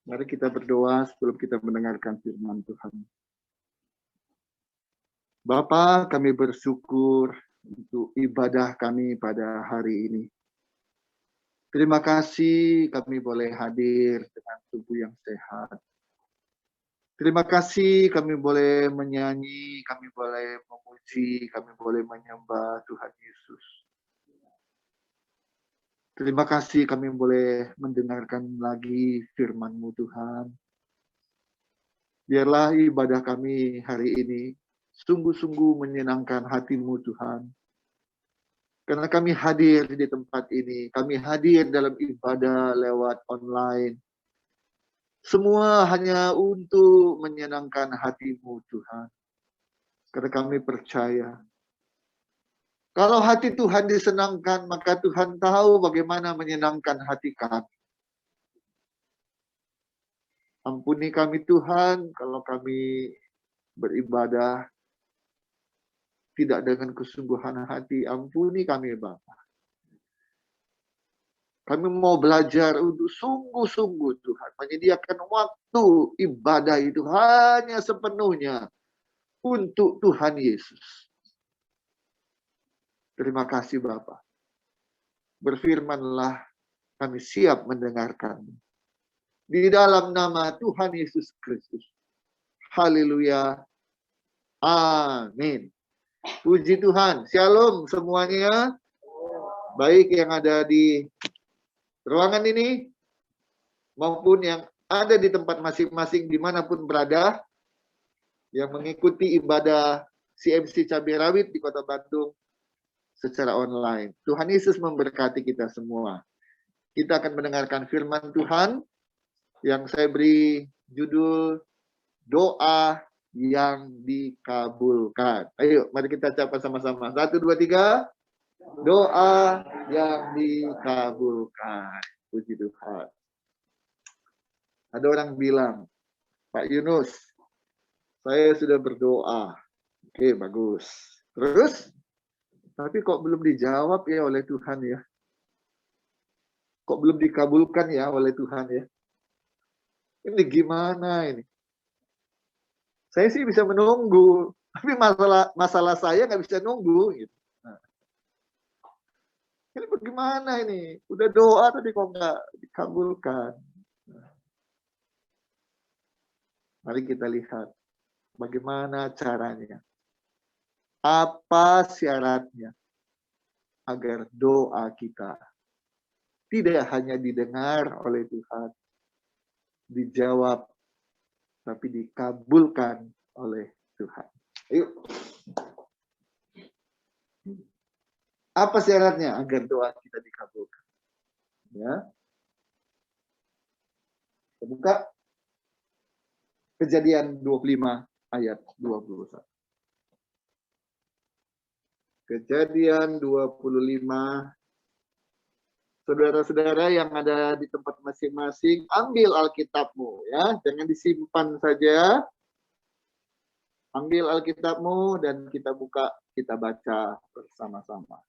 Mari kita berdoa sebelum kita mendengarkan firman Tuhan. Bapa, kami bersyukur untuk ibadah kami pada hari ini. Terima kasih kami boleh hadir dengan tubuh yang sehat. Terima kasih kami boleh menyanyi, kami boleh memuji, kami boleh menyembah Tuhan Yesus. Terima kasih kami boleh mendengarkan lagi firman-Mu Tuhan. Biarlah ibadah kami hari ini sungguh-sungguh menyenangkan hati-Mu Tuhan. Karena kami hadir di tempat ini, kami hadir dalam ibadah lewat online. Semua hanya untuk menyenangkan hati-Mu Tuhan. Karena kami percaya, kalau hati Tuhan disenangkan, maka Tuhan tahu bagaimana menyenangkan hati kami. Ampuni kami Tuhan, kalau kami beribadah tidak dengan kesungguhan hati. Ampuni kami Bapa. Kami mau belajar untuk sungguh-sungguh Tuhan. Menyediakan waktu ibadah itu hanya sepenuhnya untuk Tuhan Yesus. Terima kasih Bapa. Berfirmanlah, kami siap mendengarkan. Di dalam nama Tuhan Yesus Kristus. Haleluya. Amin. Puji Tuhan. Shalom semuanya. Baik yang ada di ruangan ini, maupun yang ada di tempat masing-masing dimanapun berada, yang mengikuti ibadah CMC Cabai Rawit di Kota Bandung secara online. Tuhan Yesus memberkati kita semua. Kita akan mendengarkan firman Tuhan yang saya beri judul doa yang dikabulkan. Ayo, mari kita ucapkan sama-sama. 1, 2, 3. Doa yang dikabulkan. Puji Tuhan. Ada orang bilang, Pak Yunus, saya sudah berdoa. Oke, bagus. Terus? Tapi kok belum dijawab ya oleh Tuhan ya? Kok belum dikabulkan ya oleh Tuhan ya? Ini gimana ini? Saya sih bisa menunggu, tapi masalah saya nggak bisa nunggu. Gitu. Nah, ini bagaimana ini? Udah doa tapi kok nggak dikabulkan. Nah, mari kita lihat bagaimana caranya. Apa syaratnya agar doa kita tidak hanya didengar oleh Tuhan, dijawab, tapi dikabulkan oleh Tuhan. Ayo. Apa syaratnya agar doa kita dikabulkan? Ya. Kita buka Kejadian 25 ayat 21. Kejadian 25. Saudara-saudara yang ada di tempat masing-masing, ambil Alkitabmu ya, jangan disimpan saja. Ambil Alkitabmu dan kita buka, kita baca bersama-sama.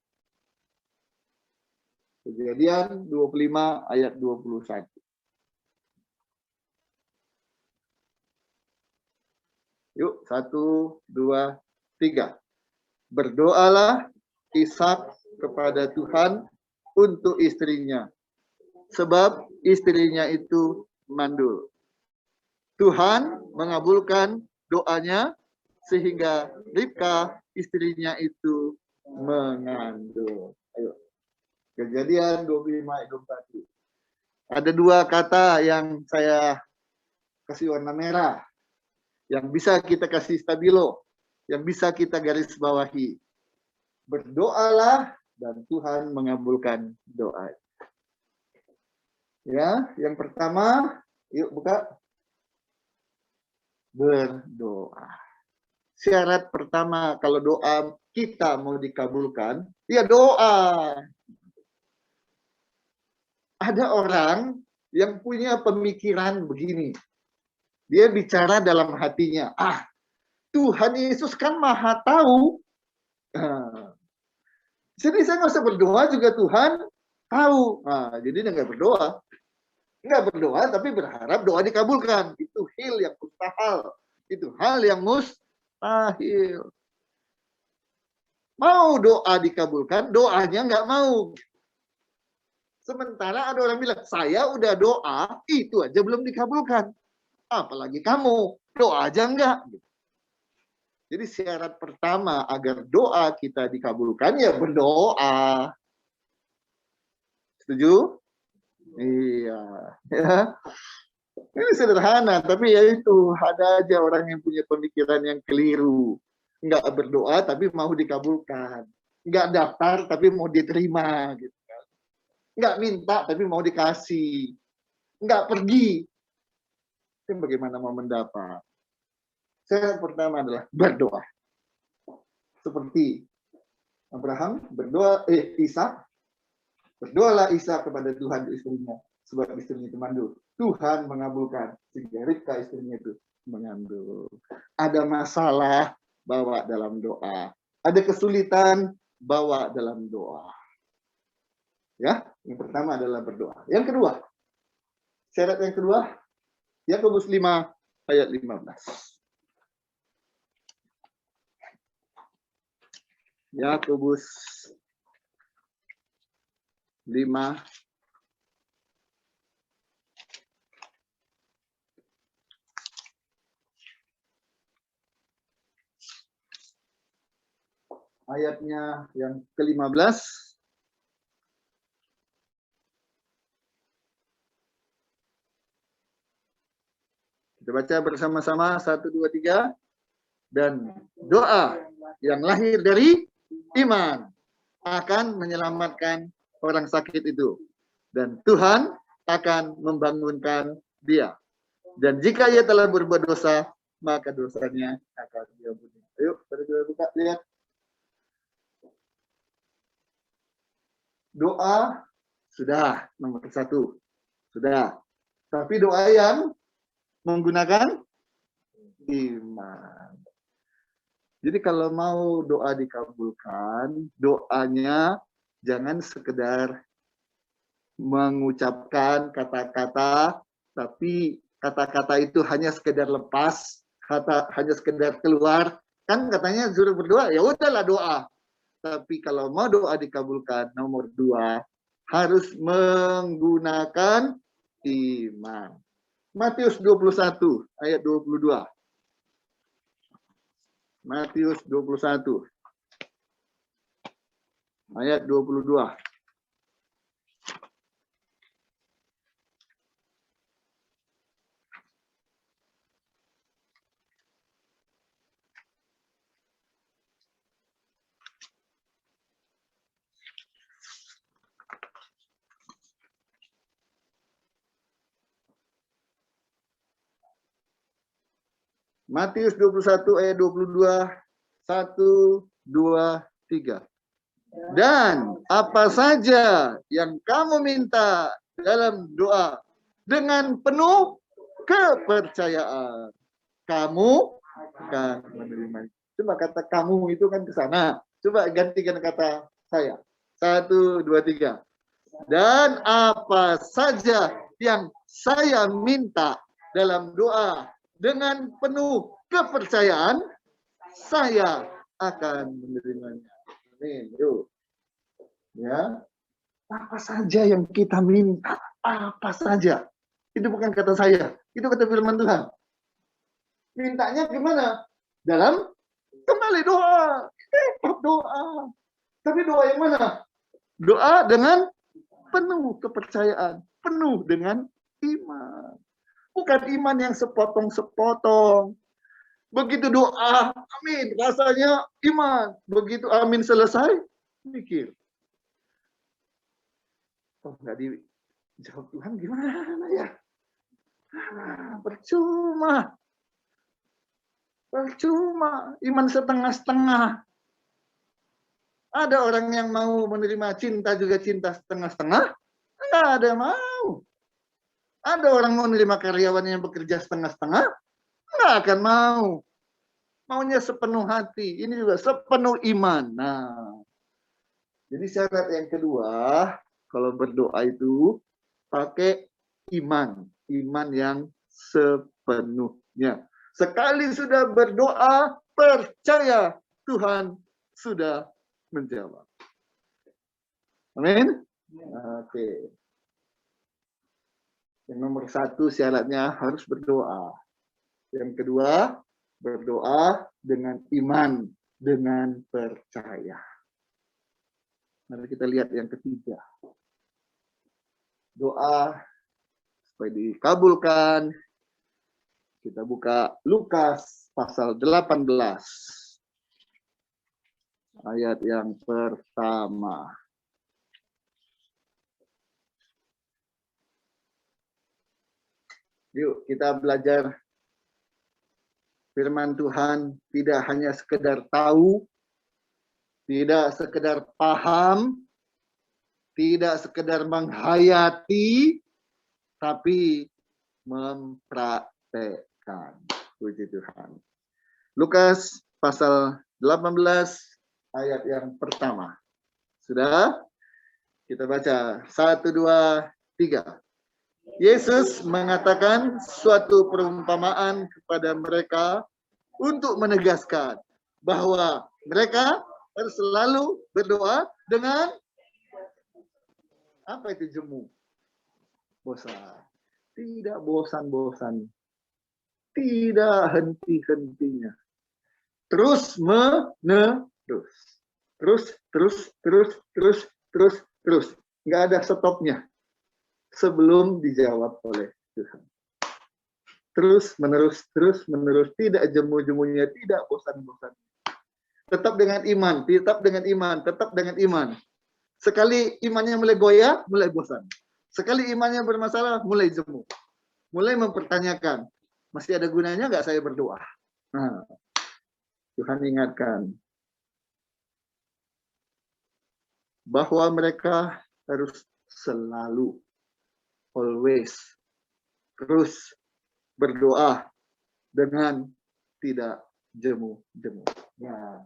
Kejadian 25 ayat 21. Yuk, 1, 2, 3. Berdoalah Ishak kepada Tuhan untuk istrinya, sebab istrinya itu mandul. Tuhan mengabulkan doanya sehingga Ribka istrinya itu mengandung. Ayo. Kejadian 25 ayat 21. Ada dua kata yang saya kasih warna merah, yang bisa kita kasih stabilo, yang bisa kita garis bawahi. Berdoalah dan Tuhan mengabulkan doa. Ya, yang pertama, yuk buka. Berdoa. Syarat pertama kalau doa kita mau dikabulkan, ya doa. Ada orang yang punya pemikiran begini. Dia bicara dalam hatinya, Tuhan Yesus kan maha tahu. Jadi saya nggak usah berdoa juga Tuhan tahu. Nah, jadi dia nggak berdoa. Nggak berdoa, tapi berharap doa dikabulkan. Itu hal yang mustahil. Itu hal yang mustahil. Mau doa dikabulkan, doanya nggak mau. Sementara ada orang bilang, saya udah doa, itu aja belum dikabulkan. Apalagi kamu, doa aja enggak. Jadi syarat pertama agar doa kita dikabulkan, ya berdoa. Setuju? Iya. Ya. Ini sederhana, tapi ya itu, ada aja orang yang punya pemikiran yang keliru. Enggak berdoa, tapi mau dikabulkan. Enggak daftar, tapi mau diterima. Gitu. Enggak minta, tapi mau dikasih. Enggak pergi. Itu bagaimana mau mendapat? Syarat pertama adalah berdoa. Seperti Abraham berdoa, Ishak, berdoalah Ishak kepada Tuhan istrinya, sebab istrinya itu mandul. Tuhan mengabulkan, sehingga Ribka istrinya itu mengandung. Ada masalah, bawa dalam doa. Ada kesulitan, bawa dalam doa. Ya, yang pertama adalah berdoa. Yang kedua, syarat yang kedua, Yakobus 5 ayat 15. Yakobus 5 ayatnya yang ke-15. Kita baca bersama-sama 1, 2, 3. Dan doa yang lahir dari iman akan menyelamatkan orang sakit itu. Dan Tuhan akan membangunkan dia. Dan jika ia telah berbuat dosa, maka dosanya akan diampuni. Ayo, kita buka, lihat. Doa sudah nomor 1. Sudah. Tapi doa yang menggunakan iman. Jadi kalau mau doa dikabulkan, doanya jangan sekedar mengucapkan kata-kata, tapi kata-kata itu hanya sekedar lepas, hanya sekedar keluar. Kan katanya suruh berdoa, ya udahlah doa. Tapi kalau mau doa dikabulkan, nomor 2, harus menggunakan iman. Matius 21 ayat 22. Matius 21 ayat 22. Matius 21 ayat 22, 1, 2, 3. Dan apa saja yang kamu minta dalam doa dengan penuh kepercayaan, kamu akan menerima. Coba kata kamu itu kan ke sana. Coba gantikan kata saya. 1, 2, 3. Dan apa saja yang saya minta dalam doa dengan penuh kepercayaan, saya akan menerimanya. Amin. Yuk. Ya. Apa saja yang kita minta, apa saja. Itu bukan kata saya, itu kata firman Tuhan. Mintanya gimana? Dalam kembali doa. Doa. Tapi doa yang mana? Doa dengan penuh kepercayaan, penuh dengan iman. Bukan iman yang sepotong-sepotong. Begitu doa, amin, rasanya iman. Begitu amin selesai, mikir. Oh, nggak dijawab Tuhan, gimana ya? Percuma. Percuma, iman setengah-setengah. Ada orang yang mau menerima cinta juga cinta setengah-setengah, nggak ada yang mau. Ada orang mau menerima karyawan yang bekerja setengah-setengah, nggak akan mau. Maunya sepenuh hati. Ini juga sepenuh iman. Nah, jadi syarat yang kedua, kalau berdoa itu pakai iman. Iman yang sepenuhnya. Sekali sudah berdoa, percaya Tuhan sudah menjawab. Amin. Oke. Yang nomor 1 syaratnya harus berdoa. Yang kedua, berdoa dengan iman, dengan percaya. Mari kita lihat yang ketiga. Doa supaya dikabulkan. Kita buka Lukas pasal 18. Ayat yang pertama. Yuk kita belajar firman Tuhan, tidak hanya sekedar tahu, tidak sekedar paham, tidak sekedar menghayati, tapi mempraktekkan. Puji Tuhan. Lukas pasal 18 ayat yang pertama. Sudah? Kita baca 1, 2, 3. Yesus mengatakan suatu perumpamaan kepada mereka untuk menegaskan bahwa mereka harus selalu berdoa dengan apa itu jemu? Bosan. Tidak bosan-bosan. Tidak henti-hentinya. Terus menerus. Terus. Nggak ada stopnya. Sebelum dijawab oleh Tuhan. Terus menerus, tidak jemu-jemunya, tidak bosan-bosan. Tetap dengan iman, tetap dengan iman. Sekali imannya mulai goyah, mulai bosan. Sekali imannya bermasalah, mulai jemu. Mulai mempertanyakan, masih ada gunanya nggak saya berdoa? Nah, Tuhan ingatkan bahwa mereka harus selalu always terus berdoa dengan tidak jemu-jemu. Ya,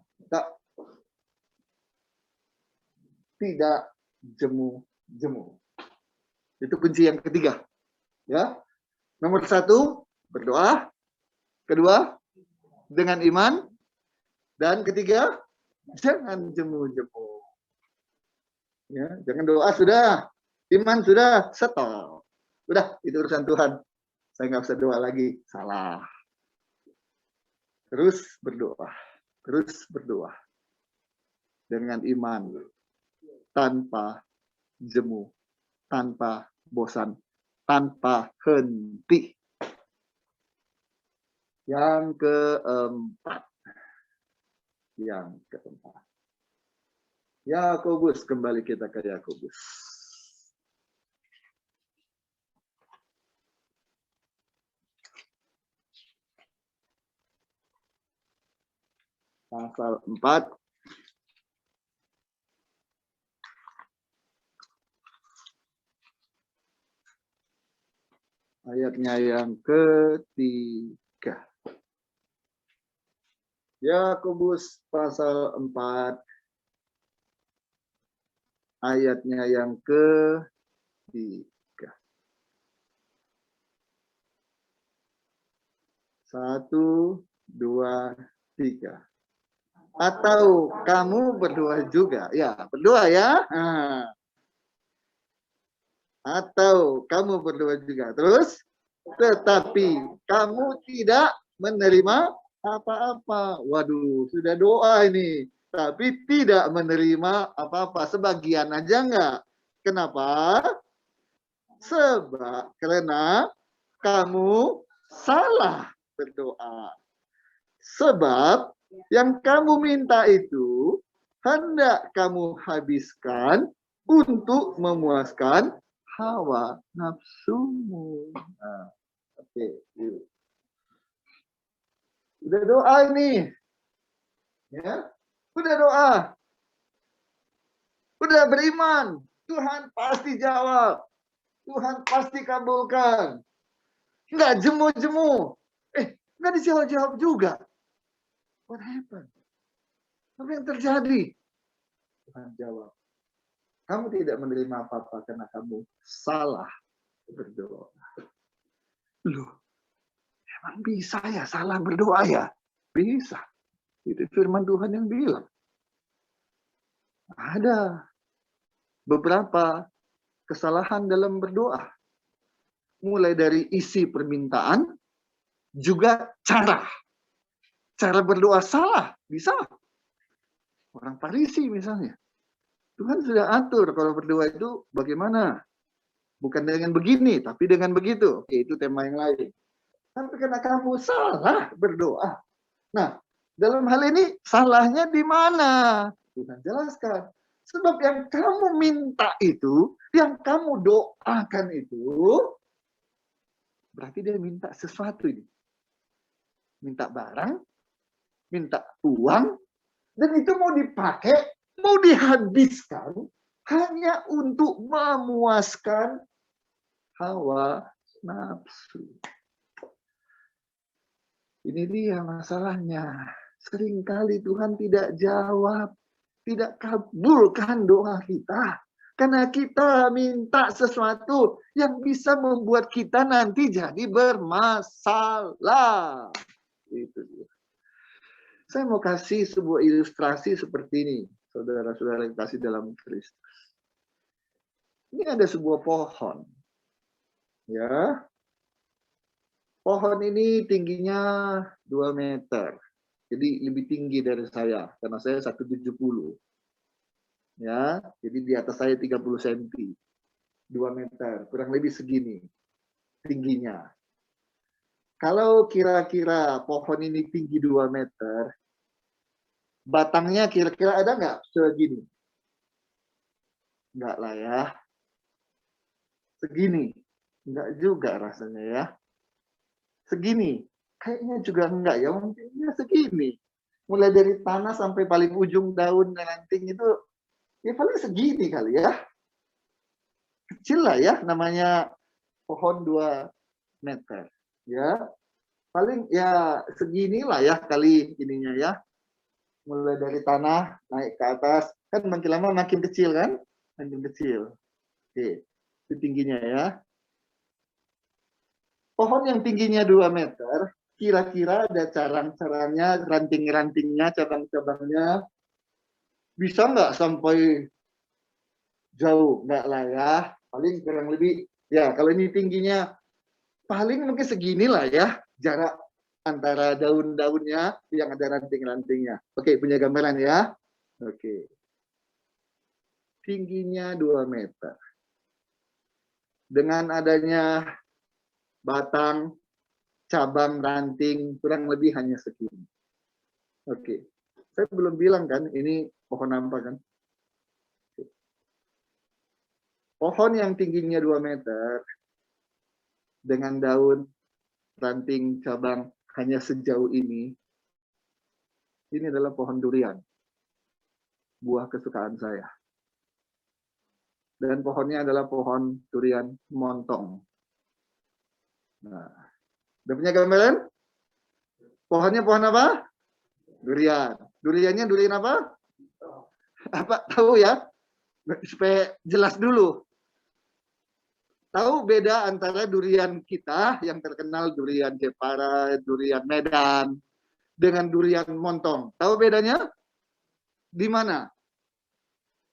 tidak jemu-jemu. Itu kunci yang ketiga. Ya, nomor 1 berdoa, kedua dengan iman, dan ketiga jangan jemu-jemu. Ya, jangan doa sudah, iman sudah, stop. Udah, itu urusan Tuhan. Saya nggak usah doa lagi. Salah. Terus berdoa. Dengan iman. Tanpa jemu. Tanpa bosan. Tanpa henti. Yang keempat. Yakobus, kembali kita ke Yakobus. Pasal 4 ayatnya yang ketiga. Yakobus pasal 4 ayatnya yang ketiga. 1, 2, 3. Atau kamu berdoa juga? Ya, berdoa ya. Nah. Atau kamu berdoa juga. Terus, tetapi kamu tidak menerima apa-apa. Waduh, sudah doa ini. Tapi tidak menerima apa-apa. Sebagian aja enggak. Kenapa? Karena kamu salah berdoa. Sebab yang kamu minta itu hendak kamu habiskan untuk memuaskan hawa nafsumu. Nah, oke, yuk. Udah doa ini. Ya. Udah doa. Udah beriman. Tuhan pasti jawab. Tuhan pasti kabulkan. Enggak jemu-jemu. Enggak dijawab-jawab juga. What happened? Apa yang terjadi? Tuhan jawab. Kamu tidak menerima apa-apa karena kamu salah berdoa. Loh, emang bisa ya salah berdoa ya? Bisa. Itu firman Tuhan yang bilang. Ada beberapa kesalahan dalam berdoa. Mulai dari isi permintaan, juga cara. Cara berdoa salah, bisa. Orang Farisi misalnya. Tuhan sudah atur kalau berdoa itu bagaimana. Bukan dengan begini, tapi dengan begitu. Oke, itu tema yang lain. Tapi karena kamu salah berdoa. Nah, dalam hal ini salahnya di mana? Tuhan jelaskan. Sebab yang kamu minta itu, yang kamu doakan itu, berarti dia minta sesuatu ini. Minta barang, minta uang, dan itu mau dipakai, mau dihabiskan, hanya untuk memuaskan hawa nafsu. Ini dia masalahnya. Seringkali Tuhan tidak jawab, tidak kabulkan doa kita. Karena kita minta sesuatu yang bisa membuat kita nanti jadi bermasalah. Itu dia. Saya mau kasih sebuah ilustrasi seperti ini, saudara-saudara yang kasih dalam Kristus. Ini ada sebuah pohon. Ya. Pohon ini tingginya 2 meter. Jadi lebih tinggi dari saya, karena saya 170. Ya, jadi di atas saya 30 cm. 2 meter, kurang lebih segini tingginya. Kalau kira-kira pohon ini tinggi 2 meter, batangnya kira-kira ada nggak segini? Enggak lah ya. Segini. Enggak juga rasanya ya. Segini. Kayaknya juga enggak ya. Mungkinnya segini. Mulai dari tanah sampai paling ujung daun dan ranting itu, ya paling segini kali ya. Kecil lah ya, namanya pohon 2 meter. Ya, paling ya seginilah ya kali ininya ya. Mulai dari tanah naik ke atas, kan makin lama makin kecil kan? Makin kecil. Oke, itu tingginya ya. Pohon yang tingginya 2 meter, kira-kira ada carang-carangnya, ranting-rantingnya, cabang-cabangnya, bisa nggak sampai jauh? Nggak lah ya. Paling kurang lebih, ya kalau ini tingginya, paling mungkin seginilah ya, jarak antara daun-daunnya yang ada ranting-rantingnya. Oke, punya gambaran ya? Oke. Tingginya 2 meter. Dengan adanya batang, cabang, ranting, kurang lebih hanya segini. Oke. Saya belum bilang kan, ini pohon apa kan? Pohon yang tingginya 2 meter, dengan daun, ranting, cabang, hanya sejauh ini adalah pohon durian. Buah kesukaan saya. Dan pohonnya adalah pohon durian montong. Nah, udah punya gambaran? Pohonnya pohon apa? Durian. Duriannya durian apa? Apa? Tahu ya? Supaya jelas dulu. Tahu beda antara durian kita yang terkenal durian Jepara, durian Medan, dengan durian montong. Tahu bedanya? Di mana?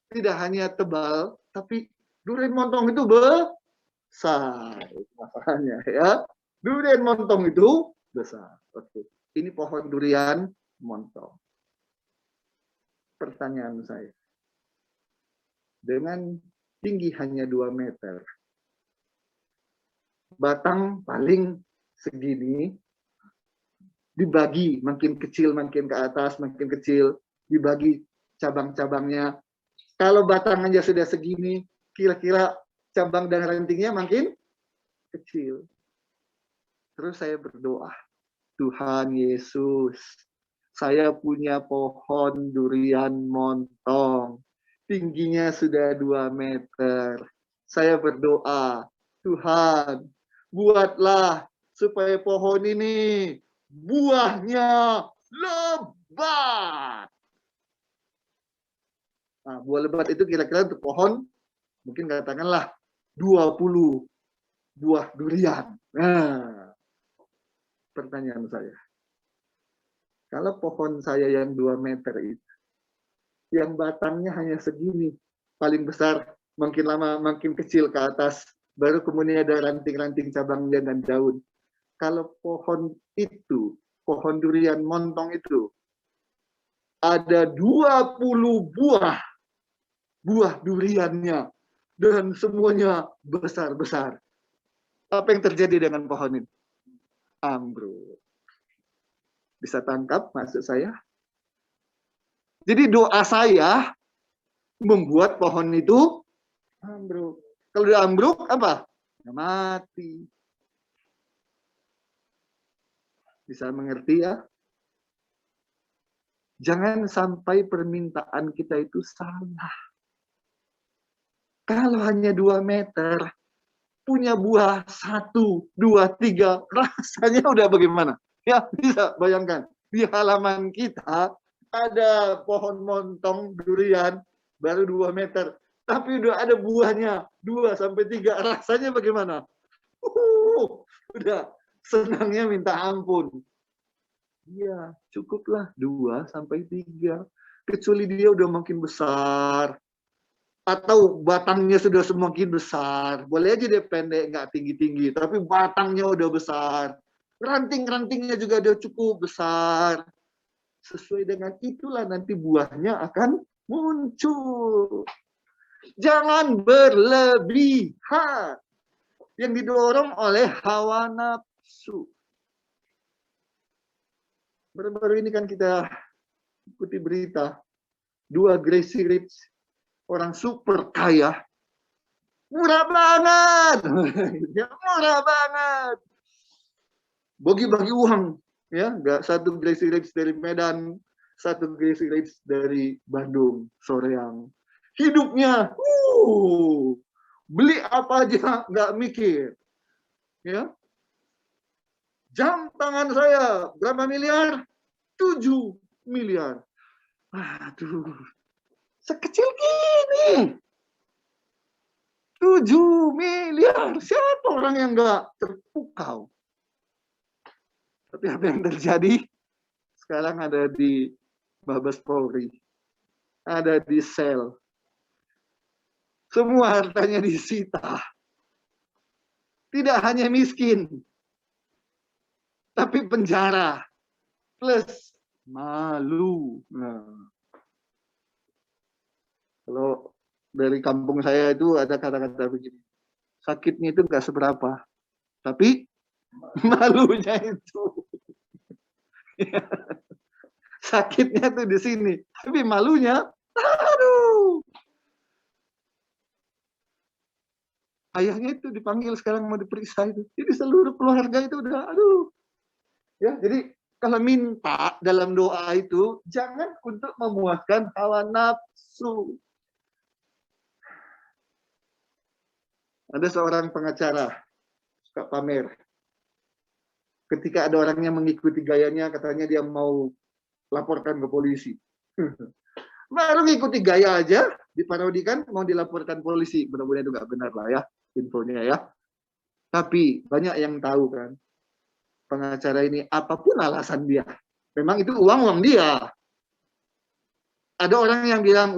Tidak hanya tebal, tapi durian montong itu besar. Masalahnya ya. Durian montong itu besar. Oke. Ini pohon durian montong. Pertanyaan saya. Dengan tinggi hanya 2 meter, batang paling segini, dibagi makin kecil, makin ke atas, makin kecil, dibagi cabang-cabangnya. Kalau batang aja sudah segini, kira-kira cabang dan rantingnya makin kecil. Terus saya berdoa, Tuhan Yesus, saya punya pohon durian montong, tingginya sudah 2 meter. Saya berdoa, Tuhan, buatlah supaya pohon ini buahnya lebat. Nah, buah lebat itu kira-kira untuk pohon, mungkin katakanlah 20 buah durian. Nah, pertanyaan saya, kalau pohon saya yang 2 meter itu, yang batangnya hanya segini, paling besar, makin lama makin kecil ke atas, baru kemudian ada ranting-ranting cabangnya dan daun. Kalau pohon itu, pohon durian montong itu, ada 20 buah duriannya, dan semuanya besar-besar. Apa yang terjadi dengan pohon ini? Ambruk. Bisa tangkap maksud saya? Jadi doa saya membuat pohon itu ambruk. Kalau dia ambruk, apa? Ya mati. Bisa mengerti ya? Jangan sampai permintaan kita itu salah. Kalau hanya 2 meter, punya buah 1, 2, 3, rasanya udah bagaimana? Ya, bisa bayangkan. Di halaman kita ada pohon montong durian baru 2 meter. Tapi udah ada buahnya 2 sampai 3. Rasanya bagaimana? Udah senangnya minta ampun. Iya, cukuplah 2 sampai 3. Kecuali dia udah makin besar. Atau batangnya sudah semakin besar. Boleh aja dia pendek, nggak tinggi-tinggi. Tapi batangnya udah besar. Ranting-rantingnya juga udah cukup besar. Sesuai dengan itulah nanti buahnya akan muncul. Jangan berlebihan. Yang didorong oleh hawa nafsu. Baru-baru ini kan kita ikuti berita. 2 Gracie Rich, orang super kaya, murah banget, murah banget, bagi-bagi uang, ya, nggak satu Gracie Rich dari Medan, satu Gracie Rich dari Bandung, Soreang. Hidupnya, beli apa aja nggak mikir, ya. Jam tangan saya berapa miliar? 7 miliar. Aduh, sekecil gini. 7 miliar. Siapa orang yang nggak terpukau? Tapi apa yang terjadi? Sekarang ada di Mabes Polri. Ada di sel. Semua hartanya disita. Tidak hanya miskin. Tapi penjara. Plus malu. Nah, kalau dari kampung saya itu ada kata-kata begini. Sakitnya itu nggak seberapa. Tapi malunya itu. Sakitnya tuh di sini. Tapi malunya, aduh. Ayahnya itu dipanggil sekarang mau diperiksa itu. Jadi seluruh keluarga itu udah, aduh. Ya, jadi kalau minta dalam doa itu, jangan untuk memuaskan hawa nafsu. Ada seorang pengacara, suka pamer. Ketika ada orang yang mengikuti gayanya, katanya dia mau laporkan ke polisi. Baru ngikuti gaya aja, diparodikan, mau dilaporkan polisi. Mudah-mudahan itu nggak benar lah ya, infonya ya. Tapi banyak yang tahu kan, pengacara ini apapun alasan dia, memang itu uang dia. Ada orang yang bilang,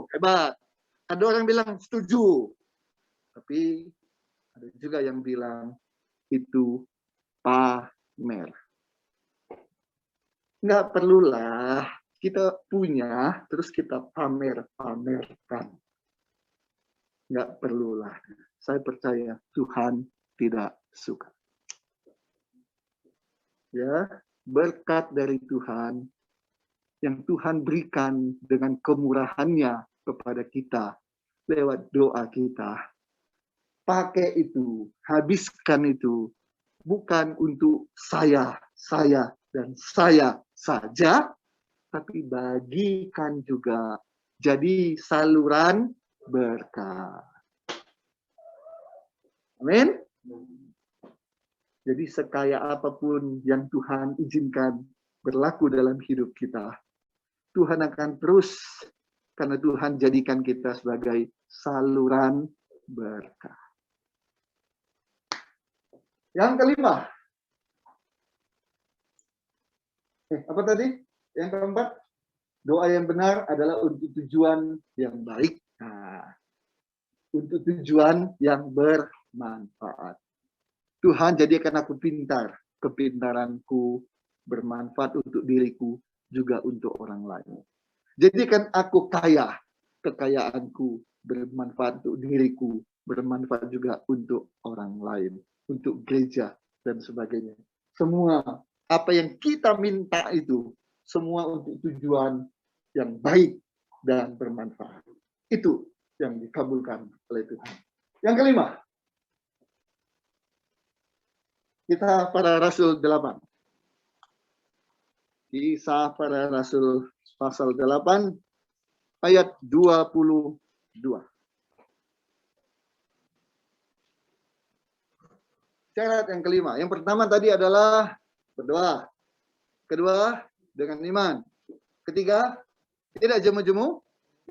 hebat. Ada orang bilang setuju. Tapi ada juga yang bilang itu pamer. Nggak perlulah kita punya, terus kita pamerkan. Nggak perlulah. Saya percaya Tuhan tidak suka. Ya, berkat dari Tuhan yang Tuhan berikan dengan kemurahannya kepada kita lewat doa kita. Pakai itu, habiskan itu, bukan untuk saya, dan saya saja, tapi bagikan juga. Jadi saluran berkat. Amin. Jadi sekaya apapun yang Tuhan izinkan berlaku dalam hidup kita, Tuhan akan terus, karena Tuhan jadikan kita sebagai saluran berkat. Yang kelima. Apa tadi? Yang keempat, doa yang benar adalah untuk tujuan yang baik. Nah, untuk tujuan yang bermanfaat. Tuhan, jadikan aku pintar. Kepintaranku bermanfaat untuk diriku, juga untuk orang lain. Jadikan aku kaya. Kekayaanku bermanfaat untuk diriku, bermanfaat juga untuk orang lain, untuk gereja, dan sebagainya. Semua apa yang kita minta itu, semua untuk tujuan yang baik dan bermanfaat. Itu yang dikabulkan oleh Tuhan. Yang kelima, kita para Rasul 8. Kisah para Rasul pasal 8 ayat 22. Syarat yang kelima. Yang pertama tadi adalah berdoa. Kedua, dengan iman. Ketiga, tidak jemu-jemu.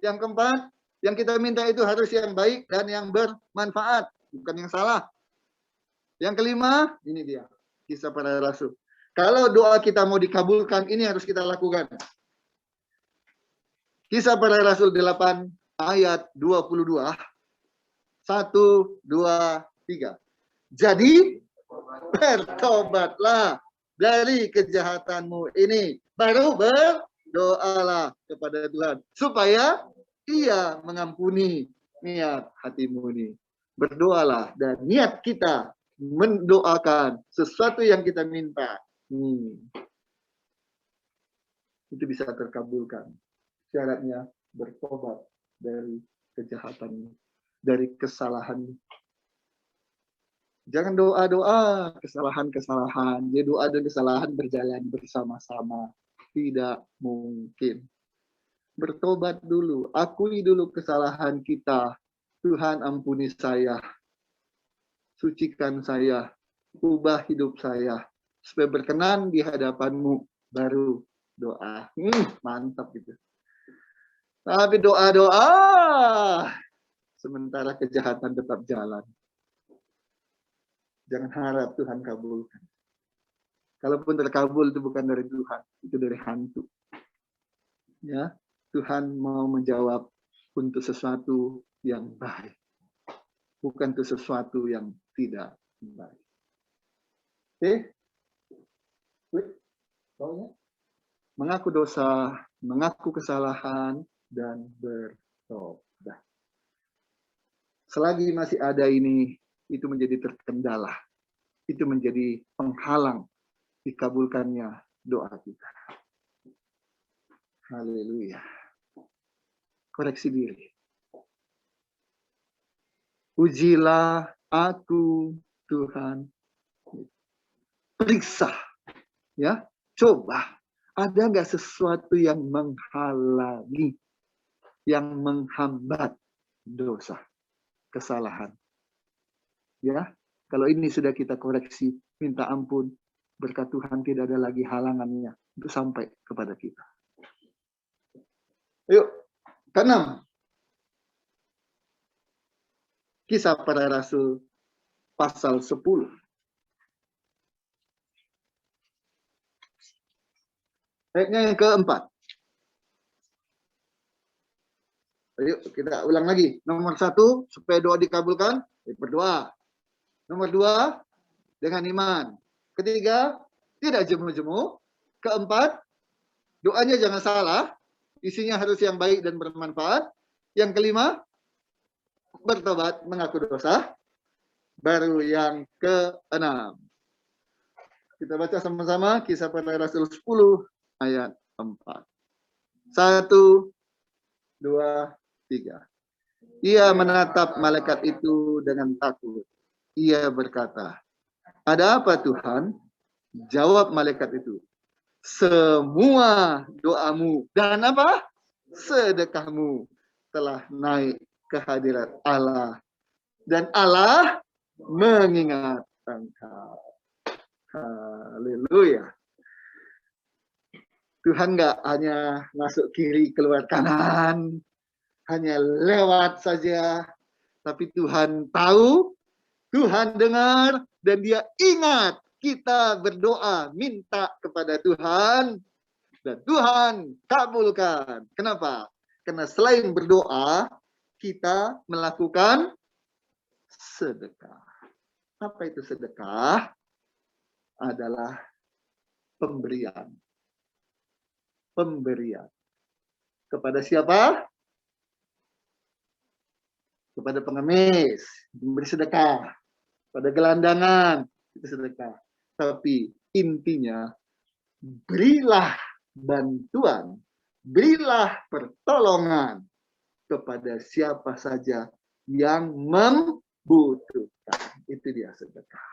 Yang keempat, yang kita minta itu harus yang baik dan yang bermanfaat, bukan yang salah. Yang kelima, ini dia, kisah para rasul. Kalau doa kita mau dikabulkan, ini harus kita lakukan. Kisah para Rasul 8 ayat 22. 1, 2, 3. Jadi bertobatlah dari kejahatanmu ini. Baru berdoalah kepada Tuhan. Supaya Ia mengampuni niat hatimu ini. Berdoalah dan niat kita mendoakan sesuatu yang kita minta. Itu bisa terkabulkan. Syaratnya bertobat dari kejahatan, dari kesalahan. Jangan doa-doa kesalahan-kesalahan. Jadi doa dan kesalahan berjalan bersama-sama. Tidak mungkin. Bertobat dulu. Akui dulu kesalahan kita. Tuhan, ampuni saya. Sucikan saya. Ubah hidup saya. Supaya berkenan di hadapan-Mu. Baru doa. Mantap gitu. Tapi doa-doa, sementara kejahatan tetap jalan. Jangan harap Tuhan kabulkan. Kalaupun terkabul itu bukan dari Tuhan, itu dari hantu. Ya, Tuhan mau menjawab untuk sesuatu yang baik, bukan untuk sesuatu yang tidak baik. Oke? Mengaku dosa, mengaku kesalahan, dan bertobat. Selagi masih ada ini, itu menjadi terkendala. Itu menjadi penghalang dikabulkannya doa kita. Haleluya. Koreksi diri. Ujilah aku, Tuhan. Periksa. Ya, coba. Ada nggak sesuatu yang menghalangi, yang menghambat dosa, kesalahan? Ya, kalau ini sudah kita koreksi, minta ampun, berkat Tuhan tidak ada lagi halangannya untuk sampai kepada kita. Yuk, keenam. Kisah para Rasul pasal 10. Ayatnya yang keempat. Ayo kita ulang lagi. Nomor 1, supaya doa dikabulkan, berdoa. Nomor 2, dengan iman. Ketiga, tidak jemu-jemu. Keempat, doanya jangan salah. Isinya harus yang baik dan bermanfaat. Yang kelima, bertobat, mengaku dosa. Baru yang keenam. Kita baca sama-sama kisah para Rasul 10 ayat 4. 1, 2, 3. Ia menatap malaikat itu dengan takut. Ia berkata, "Ada apa Tuhan?" Jawab malaikat itu, "Semua doamu dan apa? Sedekahmu telah naik ke hadirat Allah. Dan Allah mengingat engkau." Haleluya. Tuhan nggak hanya masuk kiri keluar kanan, hanya lewat saja, tapi Tuhan tahu Tuhan dengar dan dia ingat kita berdoa, minta kepada Tuhan, dan Tuhan kabulkan. Kenapa? Karena selain berdoa, kita melakukan sedekah. Apa itu sedekah? Adalah pemberian. Pemberian. Kepada siapa? Kepada pengemis, memberi sedekah. Pada gelandangan, itu sedekah. Tapi intinya, berilah bantuan, berilah pertolongan kepada siapa saja yang membutuhkan. Itu dia sedekah.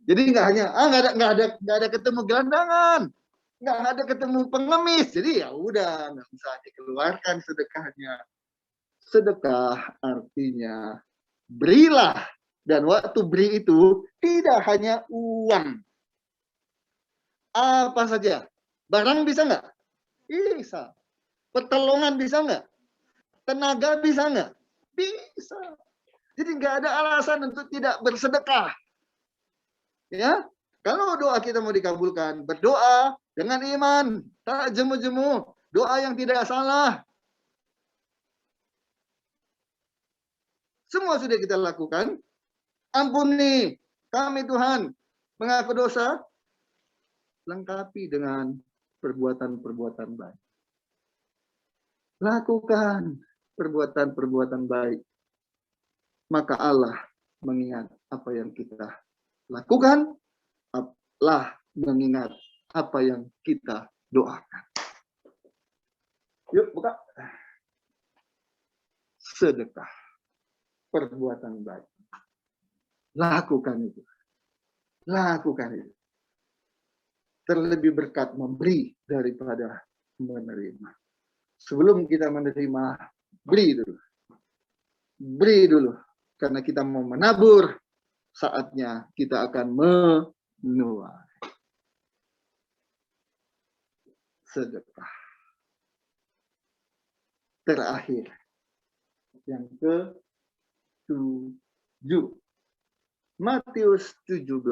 Jadi nggak hanya nggak ada ketemu gelandangan, nggak ada ketemu pengemis. Jadi ya udah nggak usah dikeluarkan sedekahnya. Sedekah artinya berilah, dan waktu beri itu tidak hanya uang. Apa saja. Barang bisa nggak? Bisa. Pertolongan bisa nggak? Tenaga bisa nggak? Bisa. Jadi nggak ada alasan untuk tidak bersedekah. Ya, kalau doa kita mau dikabulkan, berdoa dengan iman, tak jemu-jemu, doa yang tidak salah. Semua sudah kita lakukan. Ampuni kami Tuhan, mengaku dosa, lengkapi dengan perbuatan-perbuatan baik. Lakukan perbuatan-perbuatan baik. Maka Allah mengingat apa yang kita lakukan, Allah mengingat apa yang kita doakan. Yuk buka. Sedekah. Perbuatan baik. Lakukan itu. Lakukan itu. Terlebih berkat memberi daripada menerima. Sebelum kita menerima, beri dulu. Beri dulu. Karena kita mau menabur, saatnya kita akan menuai. Sedekah. Terakhir. Yang ke-7. Matius 17.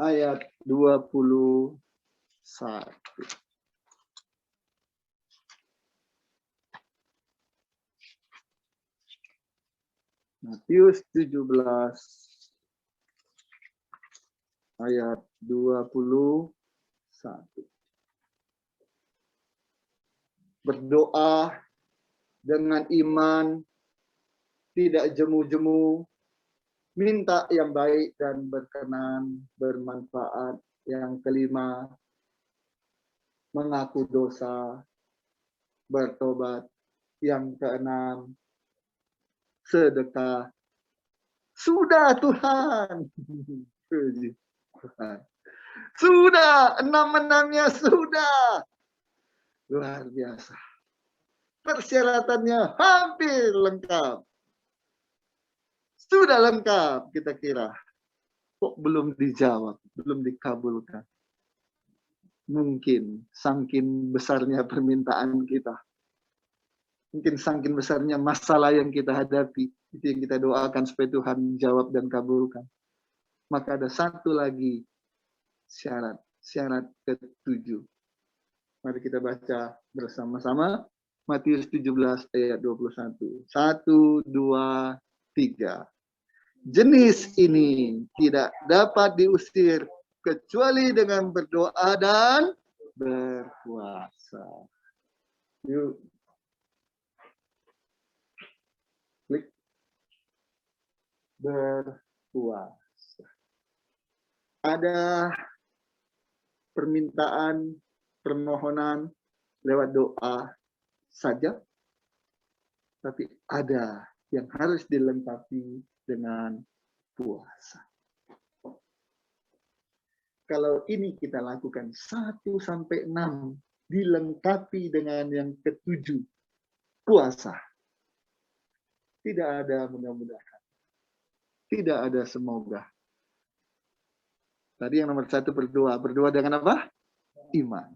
Ayat 21. Matius 17 ayat 21. Berdoa dengan iman, tidak jemu-jemu, minta yang baik dan berkenan, bermanfaat. Yang kelima, mengaku dosa, bertobat. Yang keenam, sedekah. Sudah Tuhan. Puji Tuhan. Sudah, enam-enamnya sudah. Luar biasa. Persyaratannya hampir lengkap. Sudah lengkap kita kira. Kok belum dijawab, belum dikabulkan. Mungkin saking besarnya permintaan kita. Mungkin saking besarnya masalah yang kita hadapi. Itu yang kita doakan supaya Tuhan jawab dan kabulkan. Maka ada satu lagi syarat. Syarat ke-7. Mari kita baca bersama-sama. Matius 17 ayat 21. 1, 2, 3. Jenis ini tidak dapat diusir kecuali dengan berdoa dan berpuasa. Yuk. Klik. Berpuasa. Ada permintaan, permohonan lewat doa saja, tapi ada yang harus dilengkapi dengan puasa. Kalau ini kita lakukan 1 sampai 6 dilengkapi dengan yang ke-7, puasa. Tidak ada mudah-mudahan. Tidak ada semoga. Tadi yang nomor 1 berdoa. Berdoa dengan apa? Iman.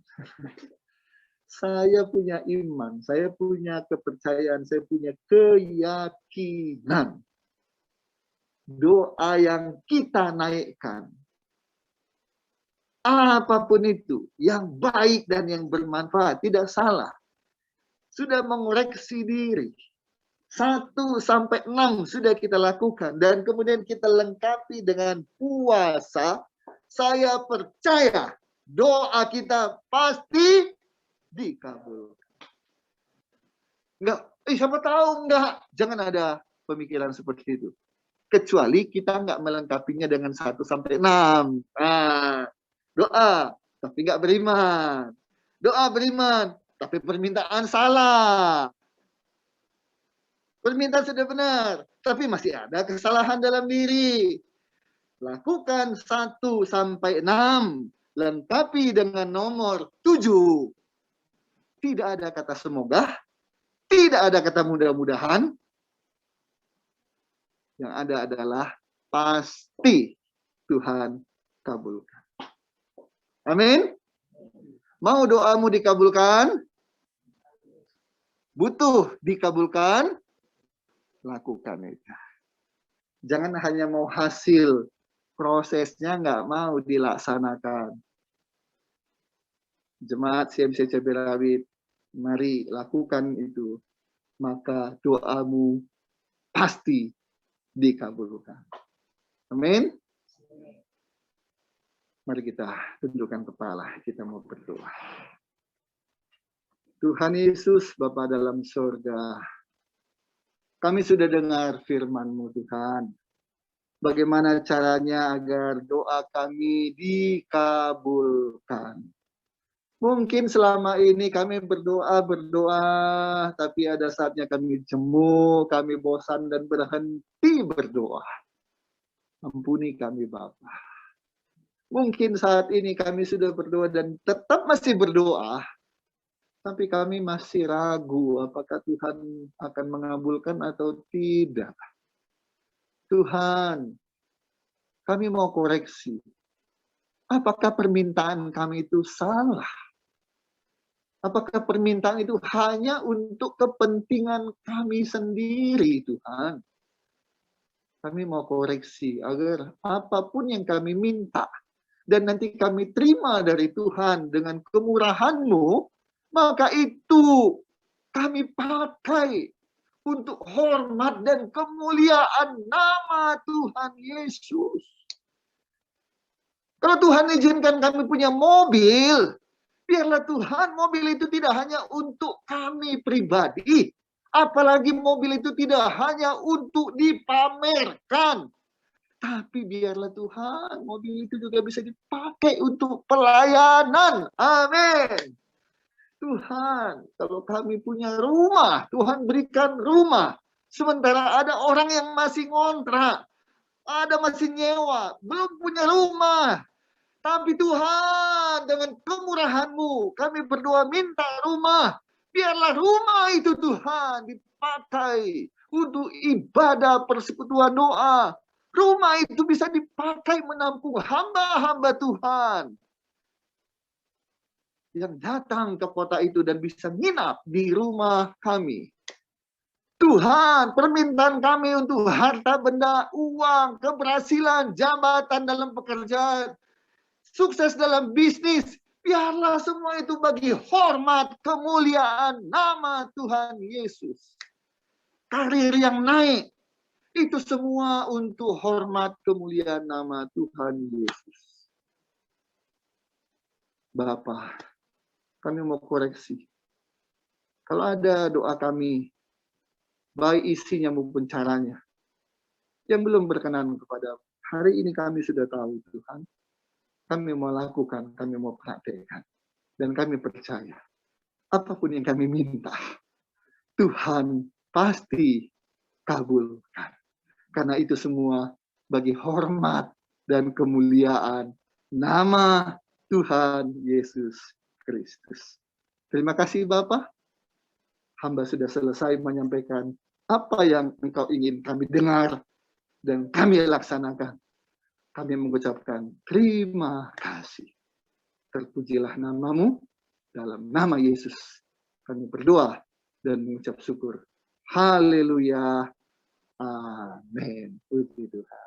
Saya punya iman, saya punya kepercayaan, saya punya keyakinan. Doa yang kita naikkan, apapun itu, yang baik dan yang bermanfaat, tidak salah. Sudah mengoreksi diri. 1 sampai 6 sudah kita lakukan. Dan kemudian kita lengkapi dengan puasa. Saya percaya doa kita pasti dikabulkan. Enggak, siapa tahu enggak. Jangan ada pemikiran seperti itu. Kecuali kita enggak melengkapinya dengan 1 sampai 6. Nah, doa, tapi enggak beriman. Doa beriman, tapi permintaan salah. Permintaan sudah benar, tapi masih ada kesalahan dalam diri. Lakukan 1 sampai 6. Lengkapi dengan nomor 7. Tidak ada kata semoga, tidak ada kata mudah-mudahan. Yang ada adalah pasti Tuhan kabulkan. Amin. Mau doamu dikabulkan? Butuh dikabulkan? Lakukan itu. Jangan hanya mau hasil, prosesnya nggak mau dilaksanakan. Jemaat CMC Cabai Rawit, mari lakukan itu. Maka doamu pasti dikabulkan. Amin. Mari kita tundukkan kepala, kita mau berdoa. Tuhan Yesus, Bapa dalam surga, kami sudah dengar firman-Mu Tuhan. Bagaimana caranya agar doa kami dikabulkan. Mungkin selama ini kami berdoa, tapi ada saatnya kami jemu, kami bosan dan berhenti berdoa. Ampuni kami Bapa. Mungkin saat ini kami sudah berdoa dan tetap masih berdoa, tapi kami masih ragu apakah Tuhan akan mengabulkan atau tidak. Tuhan, kami mau koreksi. Apakah permintaan kami itu salah? Apakah permintaan itu hanya untuk kepentingan kami sendiri, Tuhan? Kami mau koreksi agar apapun yang kami minta dan nanti kami terima dari Tuhan dengan kemurahan-Mu, maka itu kami pakai untuk hormat dan kemuliaan nama Tuhan Yesus. Kalau Tuhan izinkan kami punya mobil, biarlah Tuhan mobil itu tidak hanya untuk kami pribadi, apalagi mobil itu tidak hanya untuk dipamerkan, tapi biarlah Tuhan mobil itu juga bisa dipakai untuk pelayanan. Amin. Tuhan, kalau kami punya rumah, Tuhan berikan rumah. Sementara ada orang yang masih ngontrak, ada masih nyewa, belum punya rumah. Tapi Tuhan, dengan kemurahan-Mu, kami berdoa minta rumah. Biarlah rumah itu Tuhan dipakai untuk ibadah persekutuan doa. Rumah itu bisa dipakai menampung hamba-hamba Tuhan yang datang ke kota itu dan bisa nginap di rumah kami. Tuhan, permintaan kami untuk harta benda, uang, keberhasilan, jabatan dalam pekerjaan, sukses dalam bisnis, biarlah semua itu bagi hormat, kemuliaan nama Tuhan Yesus. Karir yang naik, itu semua untuk hormat, kemuliaan nama Tuhan Yesus. Bapa, kami mau koreksi. Kalau ada doa kami, baik isinya maupun caranya, yang belum berkenan kepada hari ini kami sudah tahu Tuhan. Kami mau lakukan, kami mau praktekkan. Dan kami percaya, apapun yang kami minta, Tuhan pasti kabulkan. Karena itu semua bagi hormat dan kemuliaan nama Tuhan Yesus Kristus. Terima kasih Bapak. Hamba sudah selesai menyampaikan apa yang Engkau ingin kami dengar dan kami laksanakan. Kami mengucapkan terima kasih. Terpujilah nama-Mu Dalam nama Yesus kami berdoa dan mengucap syukur. Haleluya. Amin. Puji Tuhan.